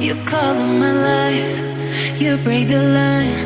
You color my life, you break the line.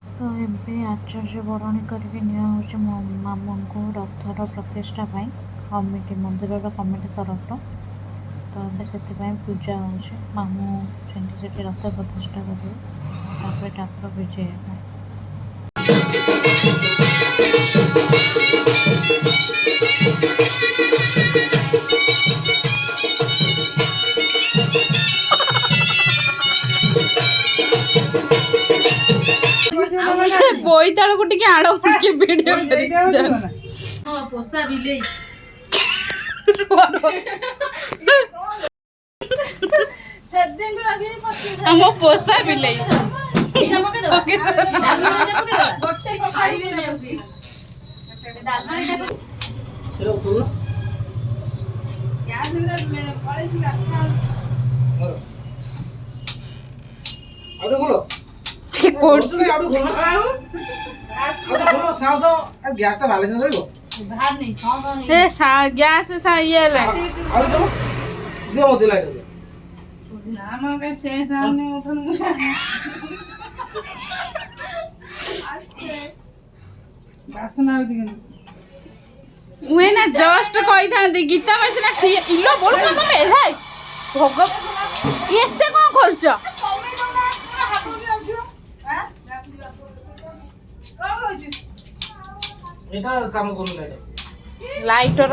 तो ଏବେ ଆଚାର୍ଯ୍ୟ ବରଣୀ କରିକି ନିଆହେଉଛି ମୋ ମାମୁଙ୍କୁ ରଥର ପ୍ରତିଷ୍ଠା ପାଇଁ କମିଟି ମନ୍ଦିରର କମିଟି ତରଫରୁ। ତ ଏବେ ସେଥିପାଇଁ ପୂଜା ହେଉଛି। ମାମୁଁ ଯାଇକି ସେଠି ରଥ ପ୍ରତିଷ୍ଠା କରିବେ, ତାପରେ ଠାକୁର ବିଜେ ହେବେ। ସେ ବୋଇତାଳକୁ ଟିକେ ଆଡ଼ ଟିକେ ଭିଡିଓ ପୋଷା ବିଲେଇ ଆମ ପୋଷା ବିଲେଇ ଗ୍ୟାସ୍ ଇଏ ମୁଇଁ ନା ଜଷ୍ଟ କହିଥାନ୍ତି ଗୀତା ମାଇ ସିନା ଇଲୋ ବୋଲ ତମେ ଭୋଗ ଏତେ କଣ କରୁଛ? ଲାଇଟର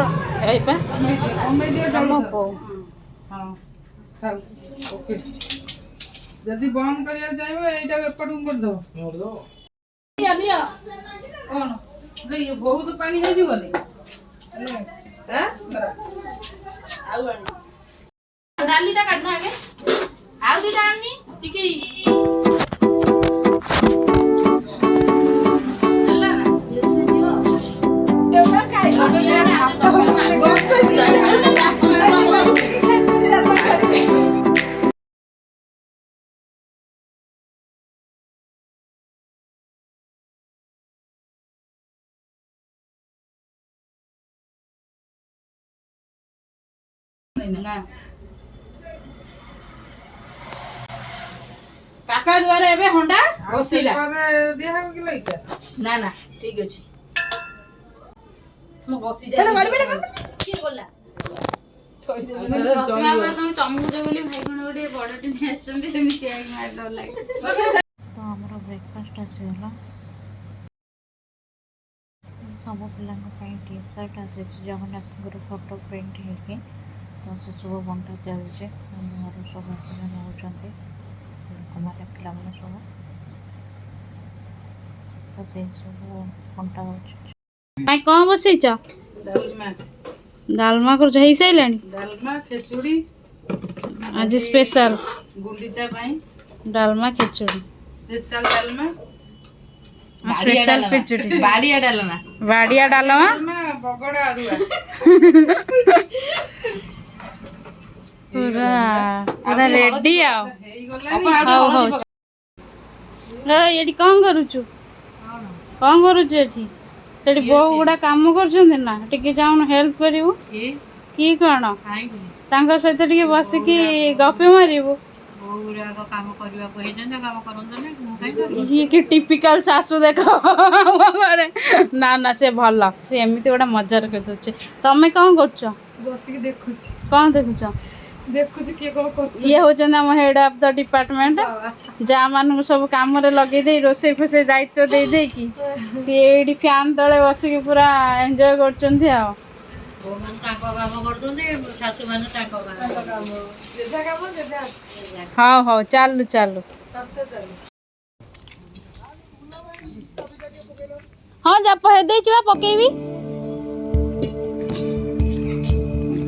ଯଦି ବନ୍ଦ କରିବାକୁ ଚାହିଁବ ଏଇଟା ଏପଟକୁ କରିଦବ। କଣ ବହୁତ ପାଣି ହେଇଯିବନି। ଡାଲିଟା କାଟନା ଆଗେ ଆଉ ଦିଟା ଆଣିନି ଚିକି କାକା ଦ୍ୱାରା ଏବେ ହଣ୍ଡା ବସିଲା ନା ନା ଠିକ ଅଛି ମୁଁ ବସି ଯାଇ କିଏ ଗଲା ତମକୁ ବୋଲି ଭାଇ କଣ ଗୋଟେ ବଡଟେ ନେଇ ଆସିଛନ୍ତି ସେମିତି ମାରିଦବ ଲାଗେ। ତ ଆମର ବ୍ରେକଫାଷ୍ଟ ଆସିଗଲା। ସବୁ ପିଲାଙ୍କ ପାଇଁ ଟି ସାର୍ଟ ଆସିଛି ଜଗନ୍ନାଥଙ୍କର ଫଟୋ ପ୍ରିଣ୍ଟ ହେଇକି। ତ ସେସବୁ ବଣ୍ଟା ଚାଲିଛି। ଘରୁ ସବୁ ଆସିକି ନେଉଛନ୍ତି ଲୋକମାନେ, ପିଲାମାନେ ସବୁ। ତ ସେସବୁ ବଣ୍ଟା ହେଉଛି। ଭାଇ କ'ଣ ବସେଇଛ? ଡାଲମା କରୁଛ, ହେଇସାରିଲାଣି? ଡାଲମା ଖେଚୁଡ଼ି ଆଜି ସ୍ପେଶାଲ ଗୁଣ୍ଡିଚା ପାଇଁ ଡାଲମା ଖେଚୁଡ଼ି ସ୍ପେଶାଲ ଡାଲମା ସ୍ପେଶାଲ ଖେଚୁଡ଼ି ବାଡ଼ିଆ ଡାଲମା ବଗଡ଼ା ଅରୁଆ ପୁରା ପୁରା ରେଡି ଆଉ। ହଉ ହଉ ଏଠି କ'ଣ କରୁଛୁ? କ'ଣ କରୁଛୁ ଏଠି? ସେଠି ବୋଉ ଗୁଡ଼ା କାମ କରୁଛନ୍ତି ନା, ଟିକେ ଯାଉନୁ ହେଲ୍ପ କରିବୁ କି କ'ଣ? ତାଙ୍କ ସହିତ ଟିକେ ବସିକି ଗପି ମାରିବୁ। ये कि टिपिकल सासू देख घरे ना ना से भल से एमती गोटे मजार कर तमें कौन कर बसिक देखुची कौन देखुच देखुची किए कौन कर ये होचन हम हेड ऑफ द डिपार्टमेंट जा मान सब काम लगे दे रोसे फोसे दायित्व दे दे कि सी एडी फैन तले बसिक पूरा एंजॉय करछन्ती आ हाँ हाँ चालू चालू हाँ जा पहे पकेबी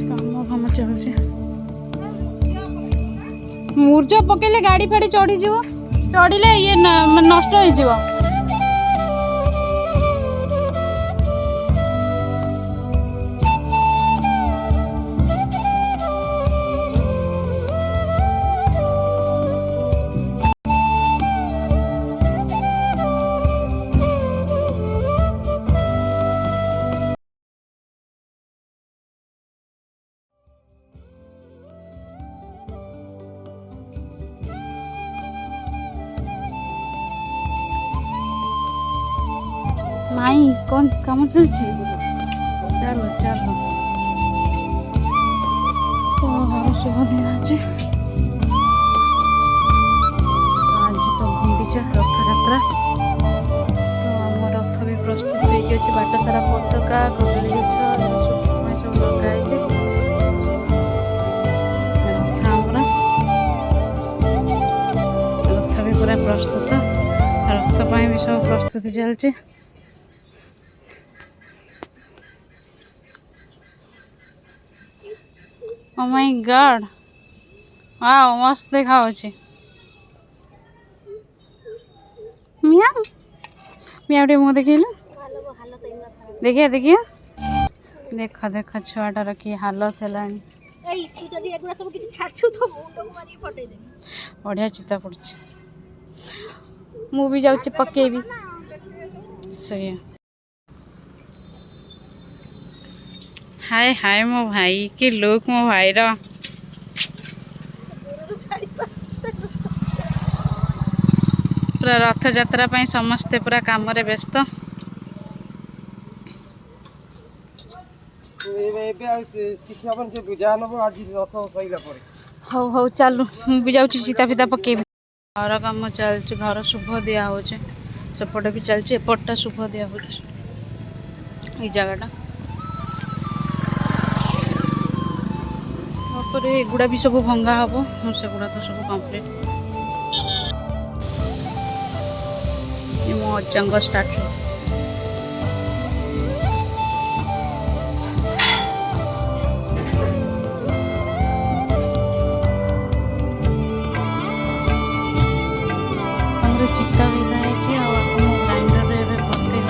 काम चलुचे मूर्ज पकेले गाड़ी फाड़ी चढ़ी जीव चढ़िले ये नष्ट हो जीव माई कौन काम चलছি चलो चलो तो शुभ दिन आज आज तो गुंडीचा रथ यात्रा तो आम रथ भी प्रस्तुत हो बाट सारा पताका कदली गछ सब लगा रथ भी पूरा प्रस्तुत रथ पर भी सब प्रस्तुति चलती Oh my god. Wow, मस्त देखा होची मिया मिया टे मुंह देखिले देखिए देखिए देखा देखा छुआटार की हालत हेलानी बढ़िया चिता पड़ी मु भी जाऊँ पकेबी से हाय हाय मो भाई कि लोक मो भाई रो पूरा रथ यात्रा पाई समस्ते पूरा काम रे व्यस्त हौ हौ चलू मुझे जाऊँ चिता फिता पकेबी घर कम चलती घर शुभ दिया हो सेपटे भी चलती एपटा शुभ दिया हो जगटा एगुड़ा भी सब भंगा हम से गुड़ा तो सब कंप्लीट ये मो अज्जांग स्टार्ट चित्ता विदा है ग्राइंडर भर्ती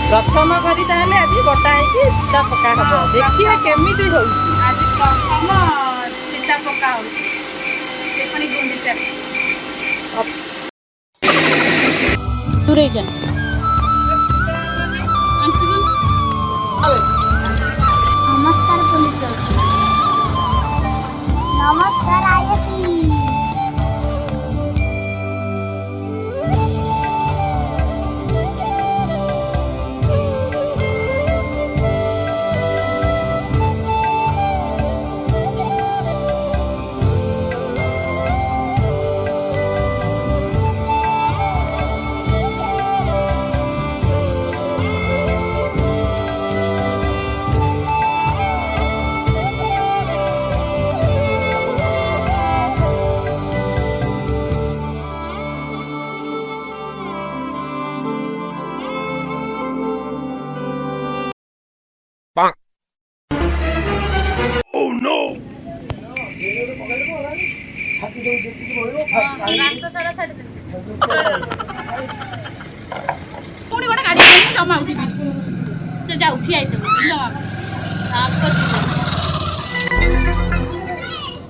प्रथम करी ताहले आज बटा है सीता पका हम देखिए केमिति होउची आज प्रथम सीता पका हो देखनी गुंडीचा दूरे जा नमस्कार पुलिस नमस्कार आयसी पुणी गोटे गाड़ी जमा उठी तो जा उठी आई तो आप कर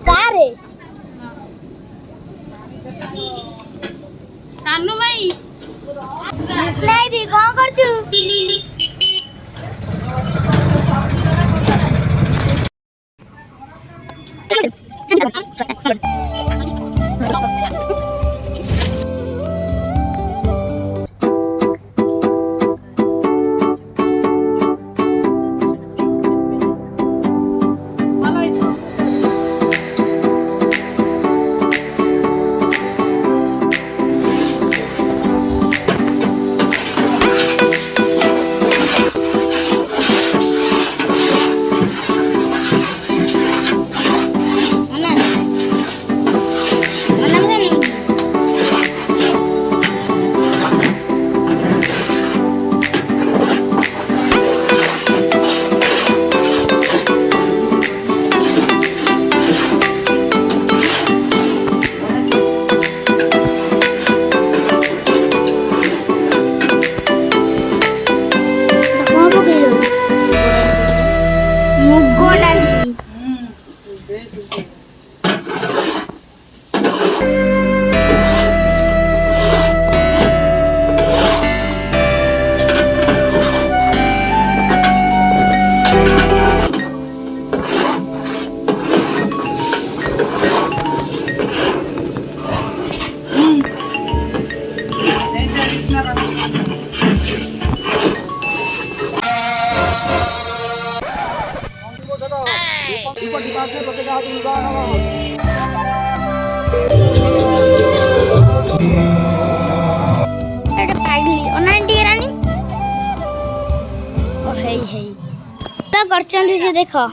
कारे सानू भाई कृष्णाई दी कौन करछु मुगो डाली এটা খাইলি অনাইন টিকে রানী ও হেই হেই তা করছন্তি সে দেখো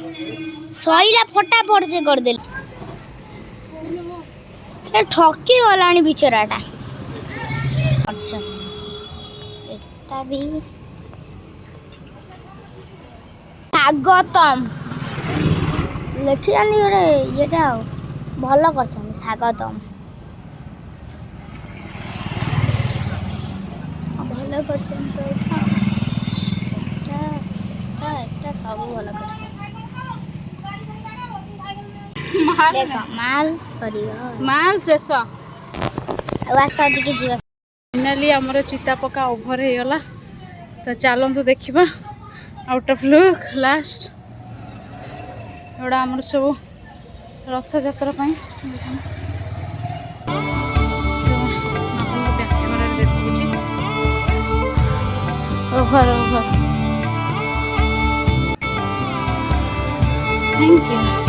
সইরা ফটাফট সে कर দেল এ ঠকি গলানি বিচরাটা আচ্ছা এটা বি স্বাগতম লেখি আনি রে এটা ভালো করছন স্বাগতম ভালো করছেন তো এটা সবু ভালো করছেন দেখো মাল সরি माल शेष আওয়াজ দিকে ଯିବା फाइनाली आमर चिता पका ओभर हो गला तो चलतु देखा आउट ऑफ लुक लास्ट एटा आमर सब रथ यात्रा ओभर ओभर थैंक यू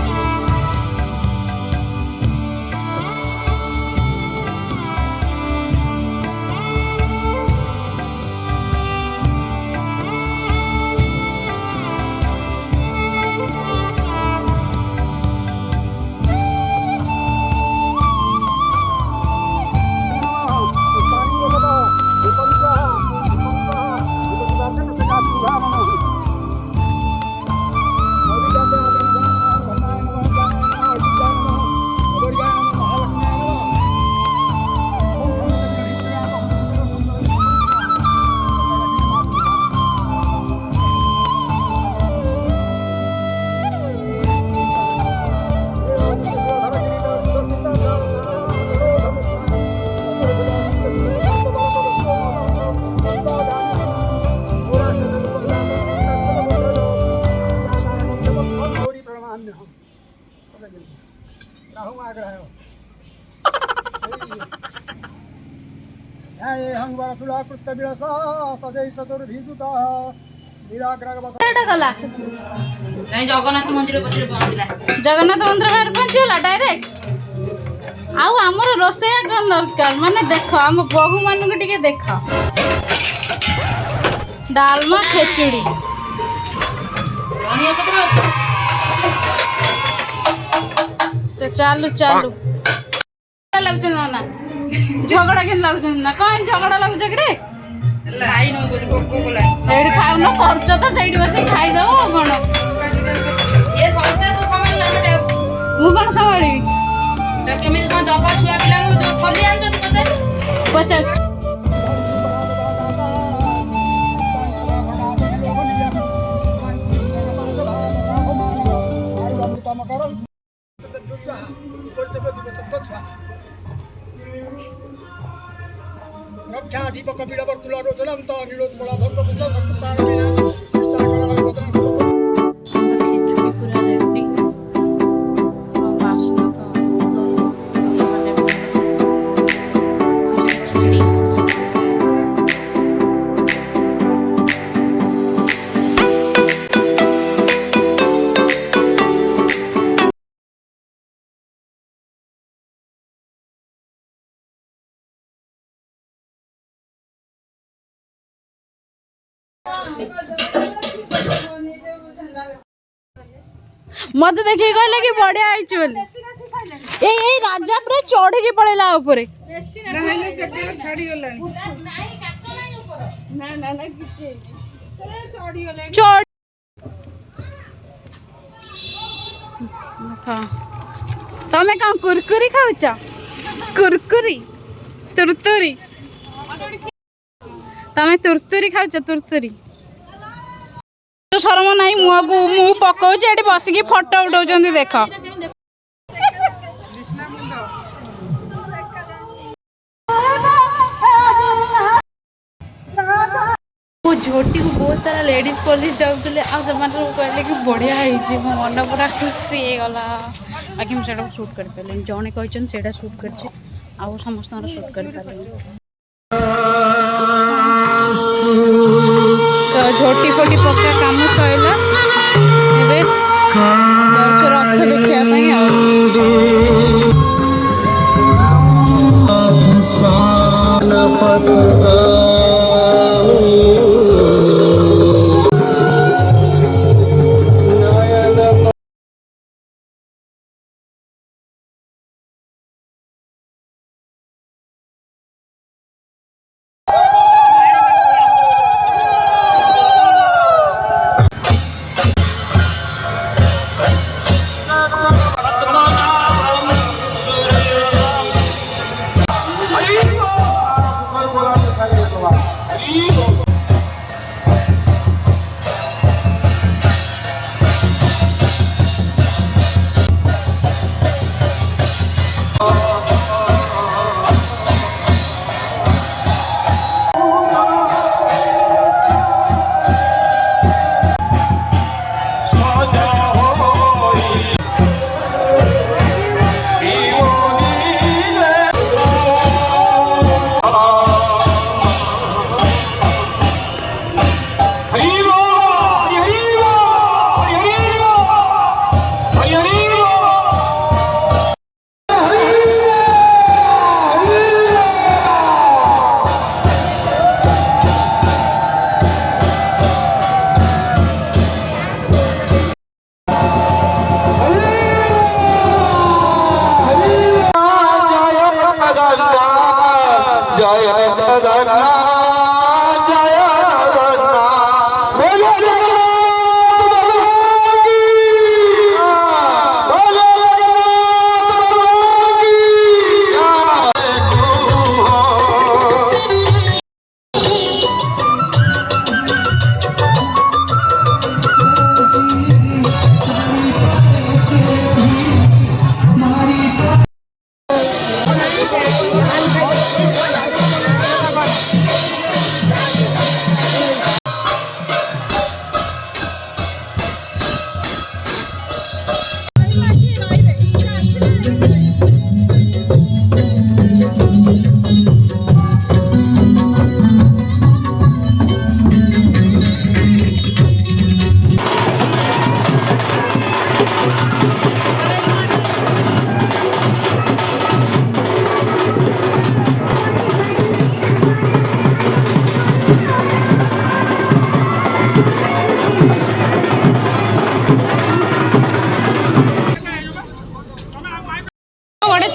गला जगन्नाथ मंदिर पछरे पहुंचला जगन्नाथ मंदिर बाहर पहुंचला डायरेक्ट आउ हमर रोसैया कौन दरकार माने देख हम बहु मानु के टिके देख डालमा खेचुड़ी धनिया पत्र अछि तो चालू चालू लगछ ना झगड़ा के लगछ ना कौन झगड़ा लगछ कि रे खाई न बोली कोको कोला एडी खाउ न खर्च तो सेडी बसे खाई दबो कोन ये संस्था तो सामान लाने दे मु कोन संभाळी तो केमिति कोन दबा छुआ पिला मु जो फली आन जति पते पचास रक्षाधिपक विडवर्तुल रोचनन्त निरोध बला धर्म विश्व शक्ति प्राण ଖିଚୁଡ଼ି ପୁରା ରେଡି ବାସ୍ନା ତ ଖିଚୁଡ଼ି मत देखिए कहले कि बढ़िया आइछ बोली एई राजा पूरा चढ़ के पळेला ऊपर नहले से केना छाड़ी गलानी ना ना ना किछे चढ़ी गलानी चढ़ तमे कौन कुरकुरी खाउछ कुरकुरी तुरतुरी तमे तुरतुरी खाउछ तुरतुरी शरम नहीं मुह को मुँह पकाउछ एठी बसिकी फोटो उठाउछन्ती देख वो झोटी को बहुत सारा लेडीज पुलिस जाऊले आ जमाने कहले कि बढ़िया है मो मन पूरा खुशी हो गला बाकी मुझे शूट कर पारे जड़े कहते सेटा शूट कर समस्त शूट कर पारे तो झोटी फोटी पक्का काम सैला रथ देखापी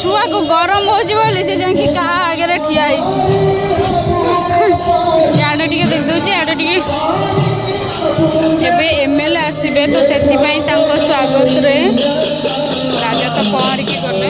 छुआ को गरम हो से जाकि क्या आगे ठिया याडे टे देख दूसरी याडे टे एमएलए आसबे तो से स्वागत रे राजा तो पहरिकी गले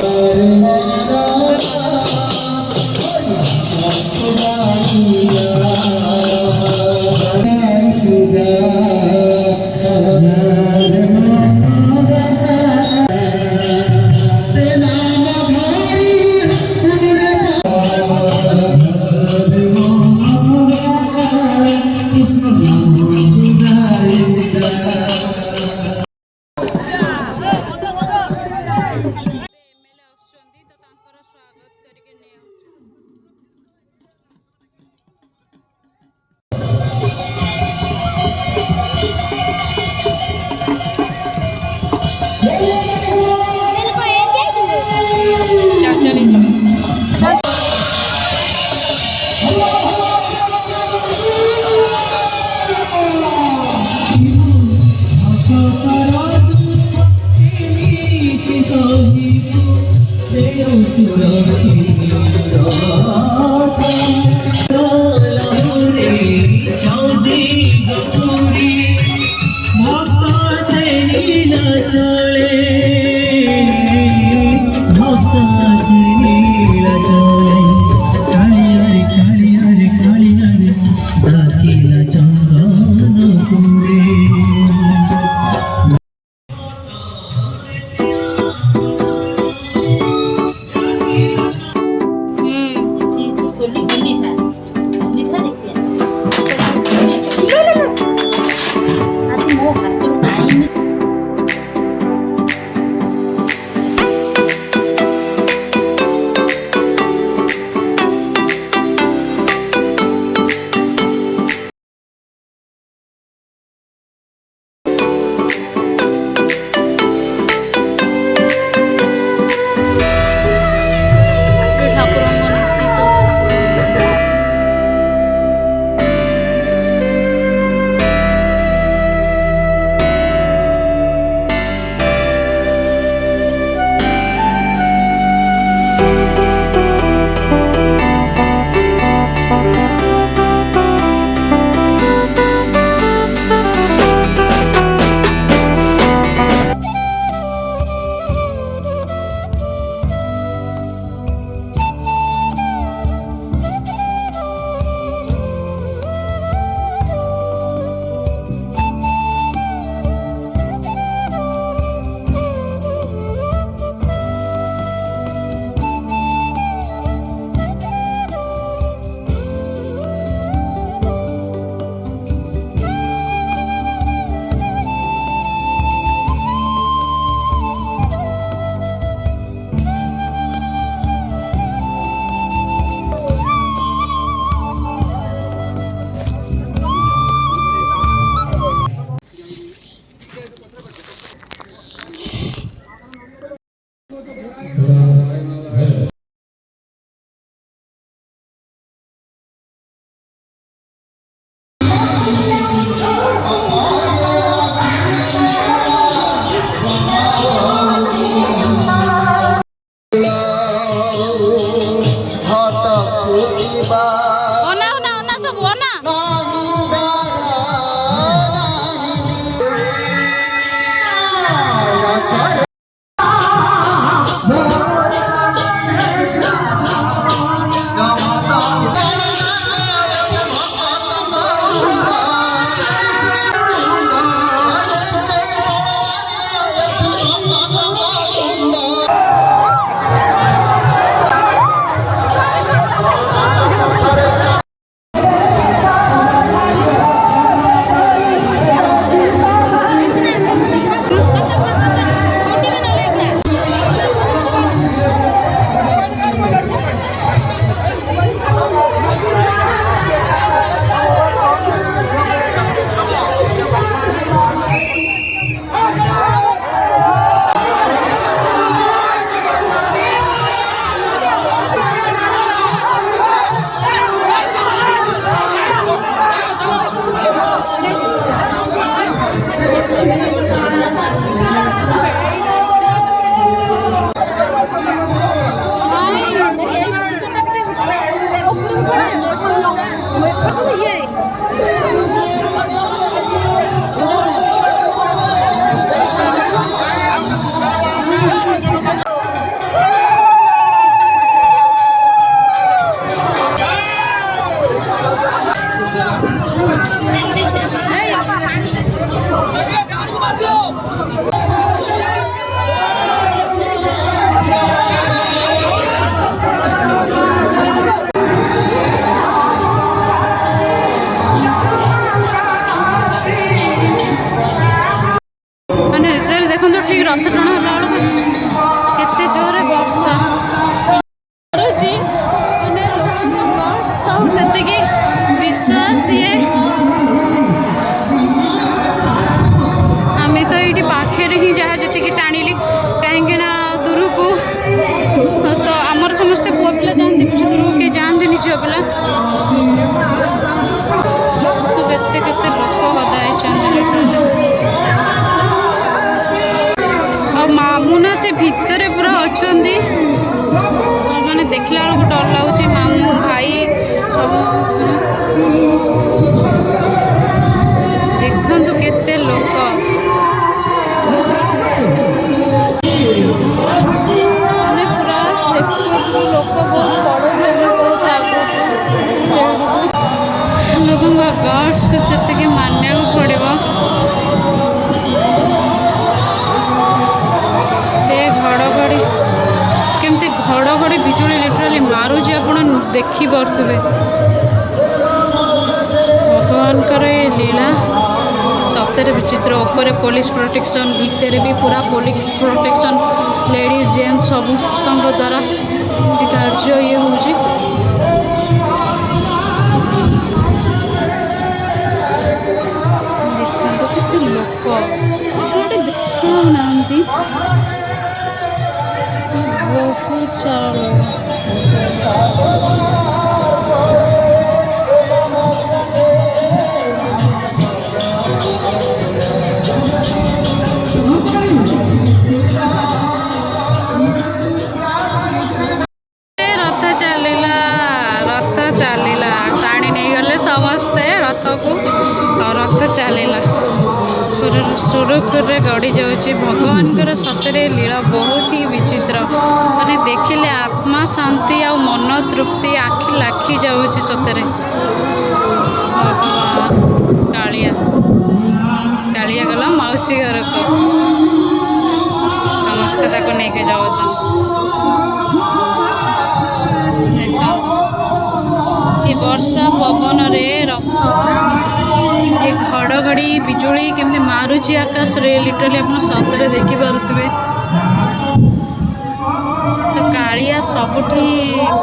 ବେଳକୁ ଡର ଲାଗୁଛି ମାମୁଁ ଭାଇ ସବୁ ଦେଖନ୍ତୁ କେତେ ଲୋକ ମାନେ ପୁରା ସେପଟୁ ଲୋକ ବହୁତ ପଳଉଛନ୍ତି ବହୁତ ଆଗକୁ ଲୋକଙ୍କ ଗଡ୍ସକୁ ସେତିକି ମାନିବାକୁ ପଡ଼ିବ। ଘଡ଼ଘଡ଼ି କେମିତି ଘଡ଼ଘଡ଼ି ବିଜୁଳି ଲିଟରାଲି ମାରୁଛି ଆପଣ ଦେଖିପାରୁଥିବେ। ଭଗବାନଙ୍କର ଏ ଲୀଳା ସତରେ ବିଚିତ୍ର। ଉପରେ ପୋଲିସ ପ୍ରୋଟେକ୍ସନ୍, ଭିତରେ ବି ପୁରା ପୋଲିସ ପ୍ରୋଟେକ୍ସନ୍, ଲେଡ଼ିଜ୍ ଜେଣ୍ଟସ୍ ସମସ୍ତଙ୍କ ଦ୍ୱାରା ଏ କାର୍ଯ୍ୟ ଇଏ ହେଉଛି। ଦେଖନ୍ତୁ କେତେ ଲୋକ ଗୋଟେ ଦେଖାଉନାହାନ୍ତି, ବହୁତ ସାରା ଲୋକ। ରଥ ଚାଲିଲା ଟାଣି ନେଇଗଲେ ସମସ୍ତେ ରଥକୁ। ରଥ ଚାଲିଲା ପୁରା ସୁରୁଖୁରୁରେ ଗଡ଼ି ଯାଉଛି। ଭଗବାନଙ୍କର ସତରେ ଲୀଳା ବହୁତ ହି ବିଚିତ୍ର। ମାନେ ଦେଖିଲେ ଆତ୍ମା ଶାନ୍ତି ଆଉ ମନ ତୃପ୍ତି, ଆଖି ଲାଖି ଯାଉଛି ସତରେ। ଭଗବାନ କାଳିଆ ଗଲା ମାଉସୀ ଘରକୁ, ସମସ୍ତେ ତାକୁ ନେଇକି ଯାଉଛନ୍ତି। ଦେଖନ୍ତୁ ଏ ବର୍ଷା ପବନରେ ରଥ, ଏ ଘଡ଼ଘଡ଼ି ବିଜୁଳି କେମିତି ମାରୁଛି ଆକାଶରେ, ଲିଟରାଲି ଆପଣ ସତରେ ଦେଖିପାରୁଥିବେ। ତ କାଳିଆ ସବୁଠି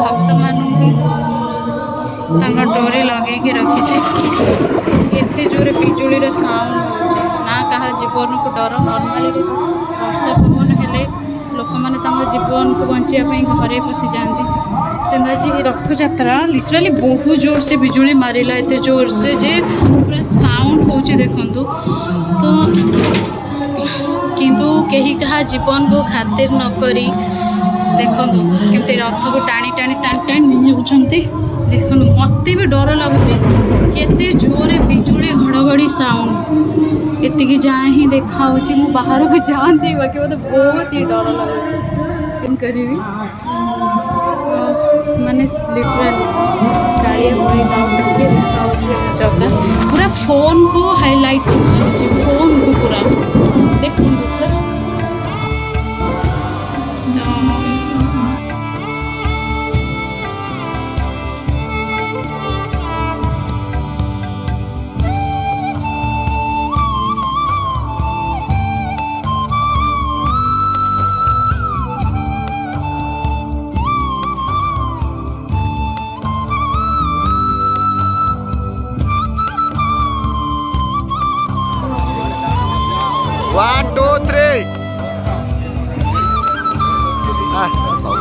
ଭକ୍ତମାନଙ୍କୁ ତାଙ୍କ ଡୋରି ଲଗେଇକି ରଖିଛି। ଏତେ ଜୋରେ ବିଜୁଳିର ସାଉଣ୍ଡ ହେଉଛି, ନା କାହା ଜୀବନକୁ ଡର। ନର୍ମାଲିରେ ବର୍ଷା ପବନ ହେଲେ ଲୋକମାନେ ତାଙ୍କ ଜୀବନକୁ ବଞ୍ଚିବା ପାଇଁ ଘରେ ପଶିଯାଆନ୍ତି, କିନ୍ତୁ ଆଜି ରଥଯାତ୍ରା ଲିଟରାଲି ବହୁତ ଜୋରସେ ବିଜୁଳି ମାରିଲା, ଏତେ ଜୋରସେ ଯେ ପୁରା ସାଉଣ୍ଡ ହେଉଛି ଦେଖନ୍ତୁ। ତ କିନ୍ତୁ କେହି କାହା ଜୀବନକୁ ଖାତିର ନକରି ଦେଖନ୍ତୁ କେମିତି ରଥକୁ ଟାଣି ଟାଣି ଟାଣି ଟାଣି ନେଇଯାଉଛନ୍ତି। ଦେଖନ୍ତୁ ମୋତେ ବି ଡର ଲାଗୁଛି, କେତେ ଜୋରରେ ବିଜୁଳି ଘଡ଼ଘଡ଼ି ସାଉଣ୍ଡ। ଏତିକି ଯାଏଁ ହିଁ ଦେଖାହେଉଛି, ମୁଁ ବାହାରକୁ ଯାଆନ୍ତି ବାକି ମୋତେ ବହୁତ ହି ଡର ଲାଗୁଛି। କ'ଣ କରିବି ମାନେ ଲିଟରାଲି କାଳିଆ ଭଳି ଆଉ ଟିକେ ଦେଖାହେଉଛି ଆମ ଜଗା। ପୁରା ଫୋନ୍କୁ ହାଇଲାଇଟ୍ କରିଦେଉଛି, ଫୋନ୍କୁ ପୁରା ଦେଖନ୍ତୁ ପୁରା। One, two, three. Ah, that's all.